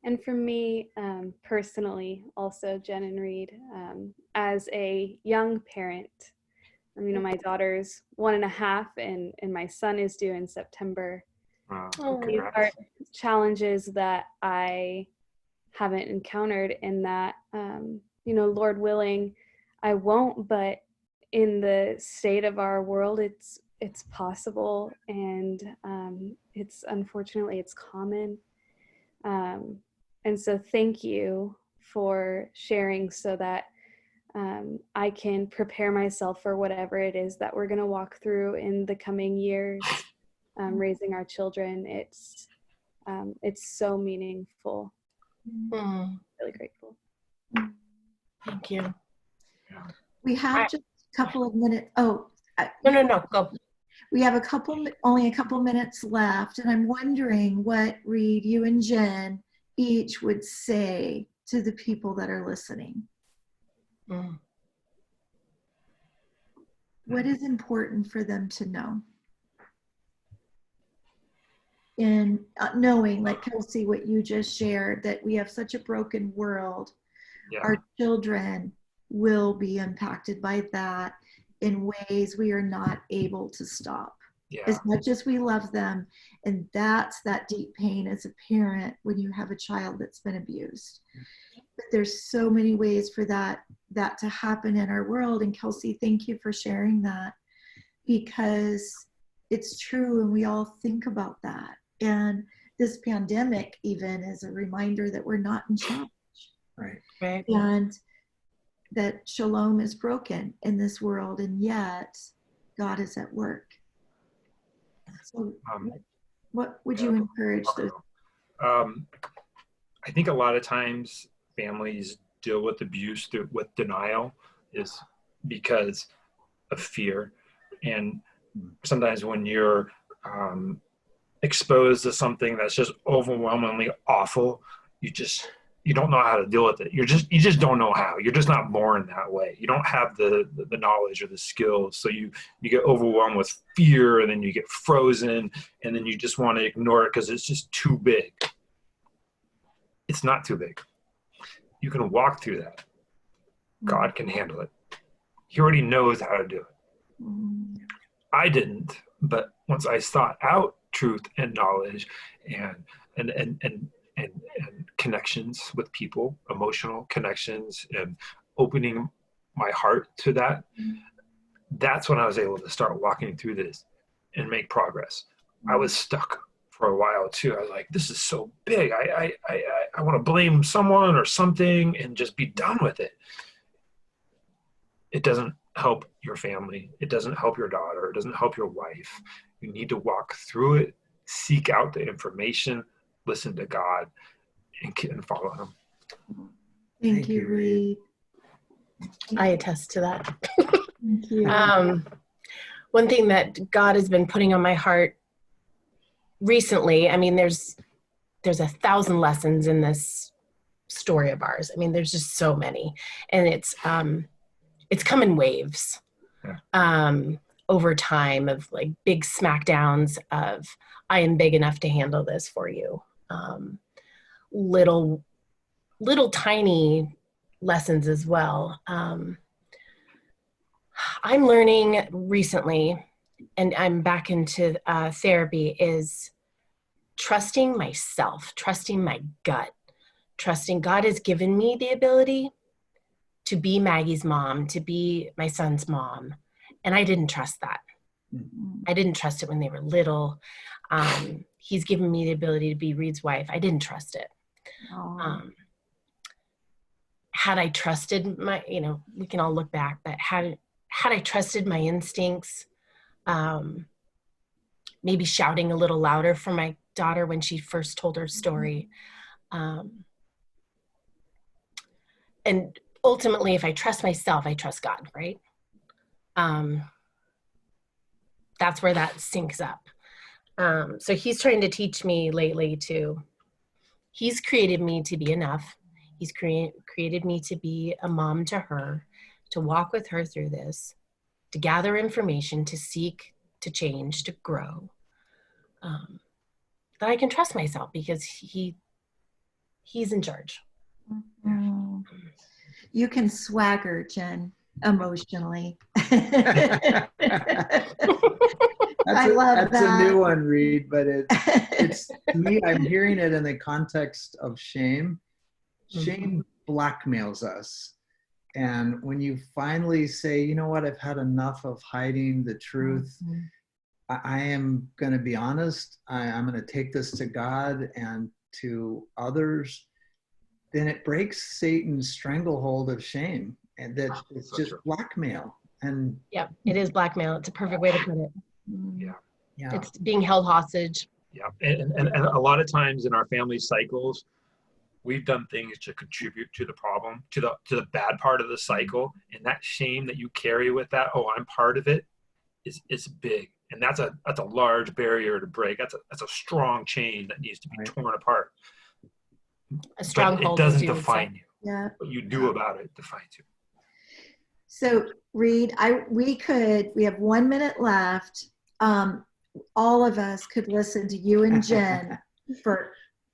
And for me, personally, also, Jen and Reed, as a young parent, my daughter's 1.5 and my son is due in September. These are challenges that I haven't encountered, and that, Lord willing, I won't, but in the state of our world, it's possible, and it's unfortunately common. And so thank you for sharing so that I can prepare myself for whatever it is that we're going to walk through in the coming years, raising our children. It's so meaningful. Really grateful. Thank you. We have just a couple of minutes. Oh, no, go. We have only a couple minutes left, and I'm wondering what, Reed, you and Jen each would say to the people that are listening. What is important for them to know? In knowing, like Kelsey, what you just shared, that we have such a broken world, our children will be impacted by that in ways we are not able to stop. As much as we love them, and that's that deep pain as a parent when you have a child that's been abused. But there's so many ways for that to happen in our world. And Kelsey, thank you for sharing that, because it's true and we all think about that. And this pandemic even is a reminder that we're not in charge. Right. And that shalom is broken in this world, and yet God is at work. So what would you encourage those? I think a lot of times families deal with abuse with denial is because of fear. And sometimes when you're exposed to something that's just overwhelmingly awful, you don't know how to deal with it. You just don't know how. You're just not born that way. You don't have the knowledge or the skills. So you get overwhelmed with fear, and then you get frozen, and then you just want to ignore it because it's just too big. It's not too big. You can walk through that. God can handle it. He already knows how to do it. I didn't, but once I sought out truth and knowledge and connections with people, emotional connections, and opening my heart to that, that's when I was able to start walking through this and make progress. I was stuck for a while too. I was like, this is so big. I want to blame someone or something and just be done with it. It doesn't help your family. It doesn't help your daughter. It doesn't help your wife. You need to walk through it, seek out the information, listen to God, and follow him. Thank you, Reed. I attest to that. Thank you. One thing that God has been putting on my heart recently, I mean, there's 1,000 lessons in this story of ours. I mean, there's just so many, and it's come in waves. Over time of like big smackdowns of, I am big enough to handle this for you. Little tiny lessons as well. I'm learning recently, and I'm back into therapy, is trusting myself, trusting my gut, trusting God has given me the ability to be Maggie's mom, to be my son's mom. And I didn't trust that. I didn't trust it when they were little. He's given me the ability to be Reed's wife. I didn't trust it. Had I trusted my, we can all look back, but had I trusted my instincts, maybe shouting a little louder for my daughter when she first told her story. And ultimately, if I trust myself, I trust God, right? That's where that syncs up. So he's trying to teach me lately he's created me to be enough. He's created me to be a mom to her, to walk with her through this, to gather information, to seek, to change, to grow. That I can trust myself because he's in charge. You can swagger, Jen, emotionally. I love that's that. a new one, Reed, but it's to me, I'm hearing it in the context of shame. Shame blackmails us. And when you finally say, you know what, I've had enough of hiding the truth. I am going to be honest. I'm going to take this to God and to others. Then it breaks Satan's stranglehold of shame, and that it's just blackmail. And yeah, it is blackmail. It's a perfect way to put it. Yeah. It's being held hostage. Yeah, and a lot of times in our family cycles, we've done things to contribute to the problem, to the bad part of the cycle, and that shame that you carry with that, oh, I'm part of it, is big, and that's a large barrier to break. That's a strong chain that needs to be torn apart. A stronghold. It doesn't define you. Yeah. What you do about it defines you. So Reed, we have 1 minute left. All of us could listen to you and Jen for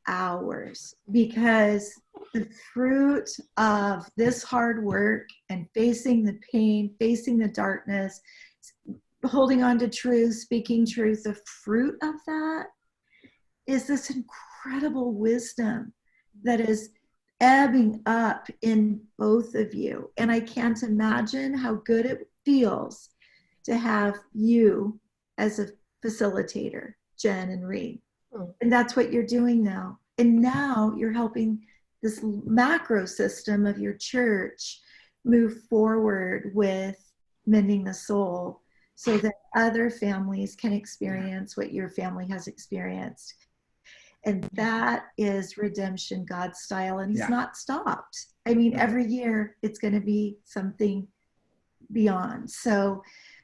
hours, because the fruit of this hard work and facing the pain, facing the darkness, holding on to truth, speaking truth, the fruit of that is this incredible wisdom that is ebbing up in both of you. And I can't imagine how good it feels to have you as a facilitator, Jen and Reed. And that's what you're doing now. And now you're helping this macro system of your church move forward with mending the soul, so that other families can experience what your family has experienced. And that is redemption, God's style. And he's not stopped. I mean, every year it's going to be something beyond. So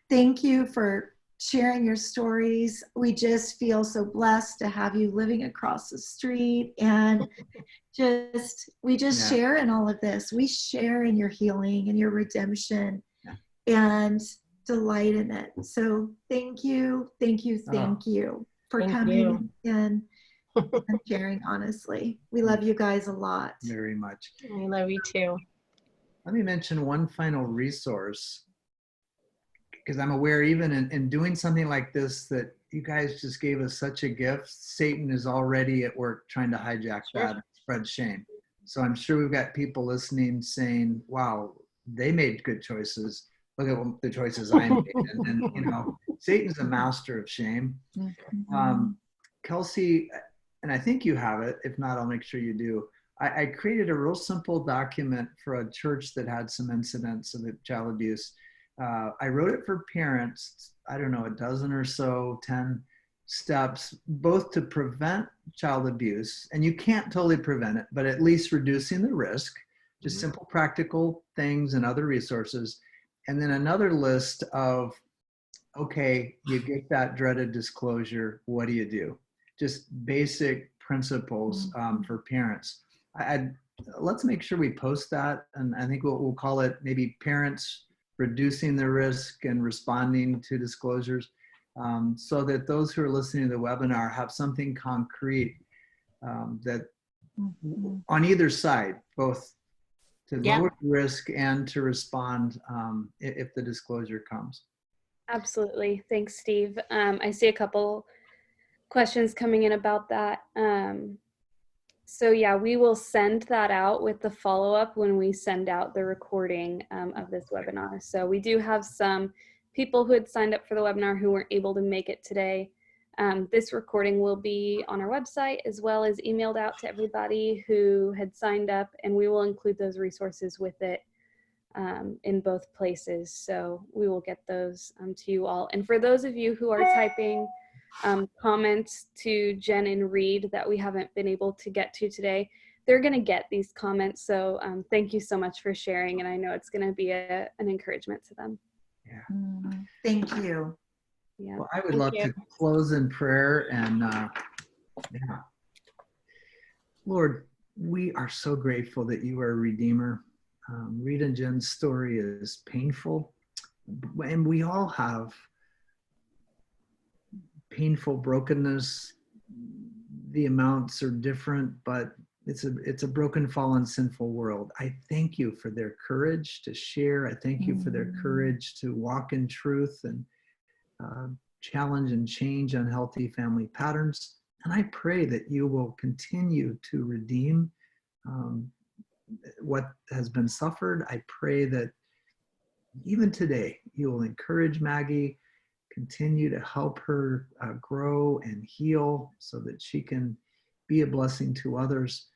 thank you for sharing your stories. We just feel so blessed to have you living across the street, and we share in all of this. We share in your healing and your redemption and delight in it. So thank you for coming in and sharing honestly. We love you guys a lot. Very much. We love you too. Let me mention one final resource, because I'm aware even in doing something like this that you guys just gave us such a gift. Satan is already at work trying to hijack that and spread shame. So I'm sure we've got people listening saying, wow, they made good choices. Look at the choices I made. And Satan's a master of shame. Kelsey, and I think you have it. If not, I'll make sure you do. I created a real simple document for a church that had some incidents of child abuse. I wrote it for parents, I don't know, a dozen or so, 10 steps, both to prevent child abuse, and you can't totally prevent it, but at least reducing the risk, just simple practical things and other resources. And then another list of okay, you get that dreaded disclosure. What do you do? Just basic principles for parents. Let's make sure we post that, and I think we'll call it maybe parents reducing the risk and responding to disclosures, so that those who are listening to the webinar have something concrete that on either side, both to lower the risk and to respond if the disclosure comes. Absolutely. Thanks, Steve. I see a couple questions coming in about that. So yeah, we will send that out with the follow-up when we send out the recording of this webinar. So we do have some people who had signed up for the webinar who weren't able to make it today. This recording will be on our website as well as emailed out to everybody who had signed up, and we will include those resources with it in both places. So we will get those to you all. And for those of you who are typing comments to Jen and Reed that we haven't been able to get to today, they're going to get these comments. So thank you so much for sharing. And I know it's going to be an encouragement to them. Yeah. Thank you. Yeah. Well, I would love to close in prayer. And Lord, we are so grateful that you are a Redeemer. Reed and Jen's story is painful, and we all have painful brokenness. The amounts are different, but it's a broken, fallen, sinful world. I thank you for their courage to share. I thank you for their courage to walk in truth and challenge and change unhealthy family patterns. And I pray that you will continue to redeem what has been suffered. I pray that even today you will encourage Maggie, continue to help her grow and heal so that she can be a blessing to others.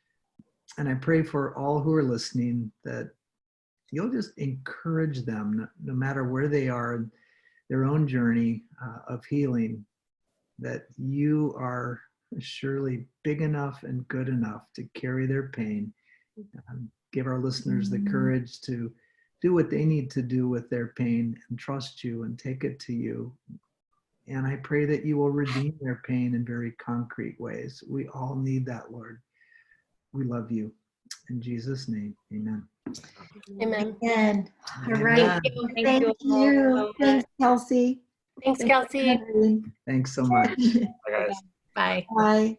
And I pray for all who are listening that you'll just encourage them, no matter where they are in their own journey of healing, that you are surely big enough and good enough to carry their pain. Give our listeners the courage to do what they need to do with their pain and trust you and take it to you. And I pray that you will redeem their pain in very concrete ways. We all need that, Lord. We love you. In Jesus' name, amen. Amen. Amen. All right. Thank you. Thanks, Kelsey. Thanks, Kelsey. Thanks so much. Bye, guys. Bye. Bye.